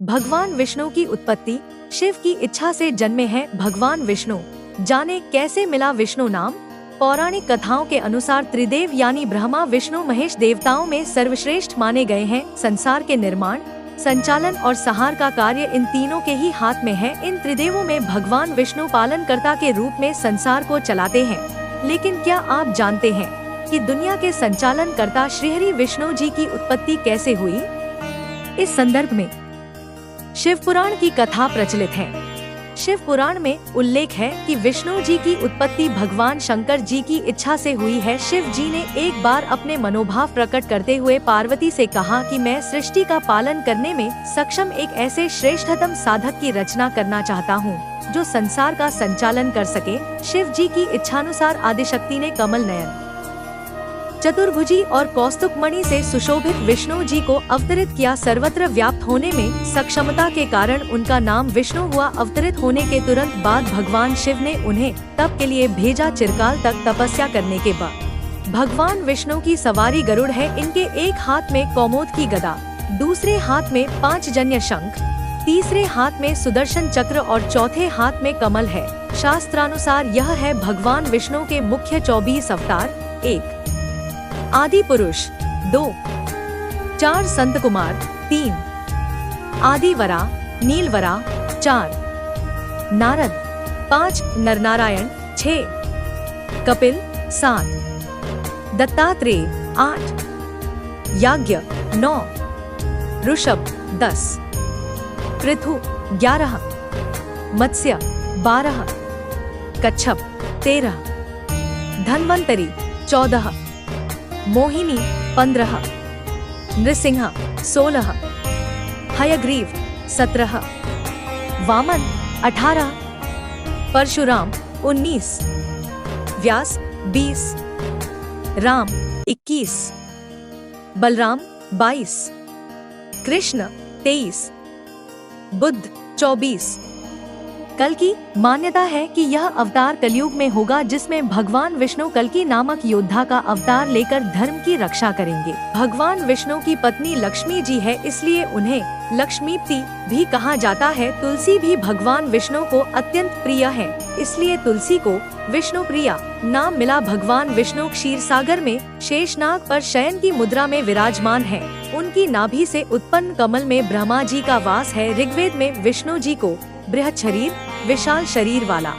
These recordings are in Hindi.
भगवान विष्णु की उत्पत्ति। शिव की इच्छा से जन्मे हैं भगवान विष्णु। जाने कैसे मिला विष्णु नाम। पौराणिक कथाओं के अनुसार त्रिदेव यानी ब्रह्मा विष्णु महेश देवताओं में सर्वश्रेष्ठ माने गए हैं। संसार के निर्माण, संचालन और संहार का कार्य इन तीनों के ही हाथ में है। इन त्रिदेवों में भगवान विष्णु पालनकर्ता के रूप में संसार को चलाते हैं। लेकिन क्या आप जानते हैं कि दुनिया के संचालन कर्ता श्रीहरि विष्णु जी की उत्पत्ति कैसे हुई? इस संदर्भ में शिव पुराण की कथा प्रचलित है। शिव पुराण में उल्लेख है कि विष्णु जी की उत्पत्ति भगवान शंकर जी की इच्छा से हुई है। शिव जी ने एक बार अपने मनोभाव प्रकट करते हुए पार्वती से कहा कि मैं सृष्टि का पालन करने में सक्षम एक ऐसे श्रेष्ठतम साधक की रचना करना चाहता हूँ जो संसार का संचालन कर सके। शिव जी की इच्छानुसार आदिशक्ति ने कमल नयन, चतुर्भुजी और कौस्तुभ मणि से सुशोभित विष्णु जी को अवतरित किया। सर्वत्र व्याप्त होने में सक्षमता के कारण उनका नाम विष्णु हुआ। अवतरित होने के तुरंत बाद भगवान शिव ने उन्हें तप के लिए भेजा। चिरकाल तक तपस्या करने के बाद भगवान विष्णु की सवारी गरुड़ है। इनके एक हाथ में कौमोद की गदा, दूसरे हाथ में 5 जन्य शंख, तीसरे हाथ में सुदर्शन चक्र और चौथे हाथ में कमल है। शास्त्रानुसार यह है भगवान विष्णु के मुख्य 24 अवतार। 1 आदि पुरुष, 2 4 संत कुमार, 3 आदिवरा नीलवरा, 4 नारद, 5 नरनारायण, 6 कपिल, 7 दत्तात्रेय, 8 याज्ञ, 9 ऋषभ, 10 पृथु, 11 मत्स्य, 12 कच्छप, 13 धन्वंतरी, 14 मोहिनी, 15 नृसिंह, 16 हयग्रीव, 17 वामन, 18 परशुराम, 19 व्यास, 20 राम, 21 बलराम, 22 कृष्ण, 23 बुद्ध, 24। कल की मान्यता है कि यह अवतार कलयुग में होगा, जिसमें भगवान विष्णु कल्कि नामक योद्धा का अवतार लेकर धर्म की रक्षा करेंगे। भगवान विष्णु की पत्नी लक्ष्मी जी है, इसलिए उन्हें लक्ष्मीपति भी कहा जाता है। तुलसी भी भगवान विष्णु को अत्यंत प्रिय है, इसलिए तुलसी को विष्णु प्रिया नाम मिला। भगवान विष्णु क्षीर सागर में शेषनाग पर शयन की मुद्रा में विराजमान है। उनकी नाभि से उत्पन्न कमल में ब्रह्मा जी का वास है। ऋग्वेद में विष्णु जी को बृहत शरीर, विशाल शरीर वाला,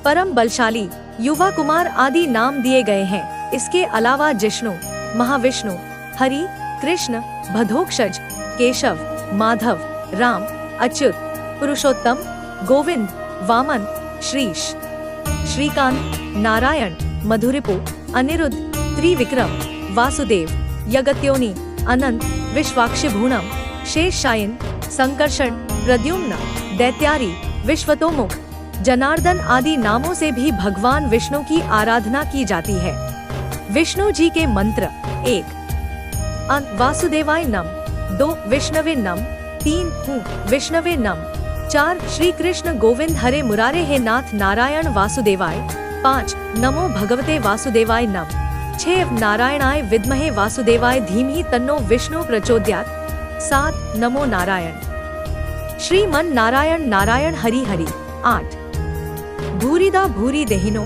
परम बलशाली, युवा कुमार आदि नाम दिए गए हैं। इसके अलावा जिष्णु, महाविष्णु, हरि, कृष्ण, भदोक्षज, केशव, माधव, राम, अच्युत, पुरुषोत्तम, गोविंद, वामन, श्रीश, श्रीकांत, नारायण, मधुरिपु, अनिरुद्ध, त्रिविक्रम, वासुदेव, यगत्योनि, अनंत, विश्वाक्षिभूणम, शेषशायन, संकर्षण, प्रद्युम्न, दैत्यारी, विश्वतोमुख, जनार्दन आदि नामों से भी भगवान विष्णु की आराधना की जाती है। विष्णु जी के मंत्र: 1 वासुदेवाय नम, 2 विष्णवे नम, 3 हूँ विष्णवे नम, 4 श्री कृष्ण गोविंद हरे मुरारे हे नाथ नारायण वासुदेवाय, 5 नमो भगवते वासुदेवाय नम, 6 नारायणाय विद्महे वासुदेवाय धीमहि तन्नो विष्णु प्रचोदयात्, 7 नमो नारायण श्रीमन नारायण नारायण हरि हरि, 8 भूरिदा भूरि देहिनो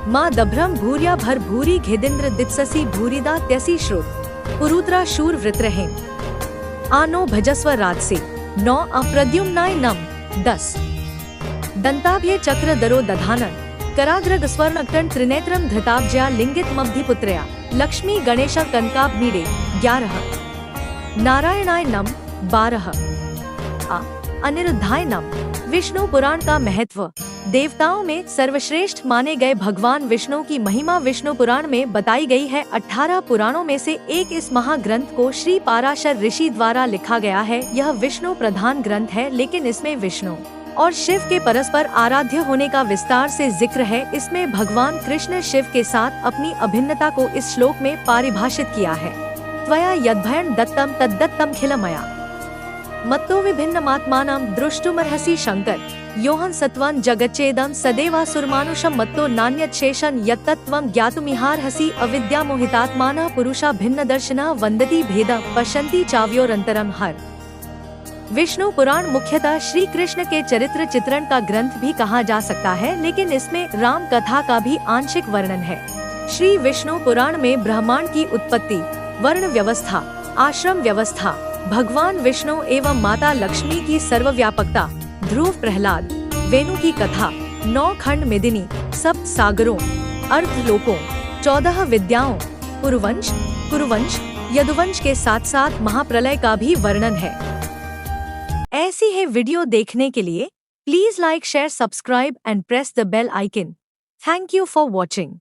माँ दभ्रम भूर्या भर भूरि घेदिंद्र दित्ससी भूरिदा त्यसी श्रुत पुरुत्रा शूर वृत्रहेम, आनो भजस्व राजसे, 9 अप्रद्युम्नाय नम, 10 दंताभ्य चक्र दरो दधानन कराग्रग स्वर्णकटन त्रिनेत्रम धृताब्जया लिंगित मब्धिपुत्रया लक्ष्मी गणेश कनकाभनीडे, 11 नारायणाय नम, 12 अनिरुद्धाय नम। विष्णु पुराण का महत्व। देवताओं में सर्वश्रेष्ठ माने गए भगवान विष्णु की महिमा विष्णु पुराण में बताई गई है। 18 पुराणों में से एक इस महाग्रंथ को श्री पाराशर ऋषि द्वारा लिखा गया है। यह विष्णु प्रधान ग्रंथ है, लेकिन इसमें विष्णु और शिव के परस्पर आराध्य होने का विस्तार से जिक्र है। इसमें भगवान कृष्ण शिव के साथ अपनी अभिन्नता को इस श्लोक में परिभाषित किया है। त्वया यद्भयं दत्तम तद्दत्तम खिलमया मत्तो विभिन्नमात्मानं द्रष्टुमर्हसि शंकर, योहं सत्वं जगच्चेदं सदैवासुरमानुषं मत्तो नान्यत् शेषं यत्तत्त्वं ज्ञातुमिहार्हसि अविद्यामोहितात्मानः पुरुषा भिन्नदर्शिनः वन्दति भेदं पश्यन्ति चाव्योरन्तरं हर। विष्णु पुराण मुख्यतः श्री कृष्ण के चरित्र चित्रण का ग्रंथ भी कहा जा सकता है, लेकिन इसमें राम कथा का भी आंशिक वर्णन है। श्री विष्णु पुराण में ब्रह्मांड की उत्पत्ति, वर्ण व्यवस्था, आश्रम व्यवस्था, भगवान विष्णु एवं माता लक्ष्मी की सर्वव्यापकता, ध्रुव प्रहलाद, वेणु की कथा, 9 खंड मेदिनी, सप्त सागरों, अर्धलोकों, 14 विद्याओं, पुरुवंश, कुरुवंश, यदुवंश के साथ साथ महाप्रलय का भी वर्णन है। ऐसी है वीडियो देखने के लिए please like, share, subscribe and press the bell icon. Thank you for watching.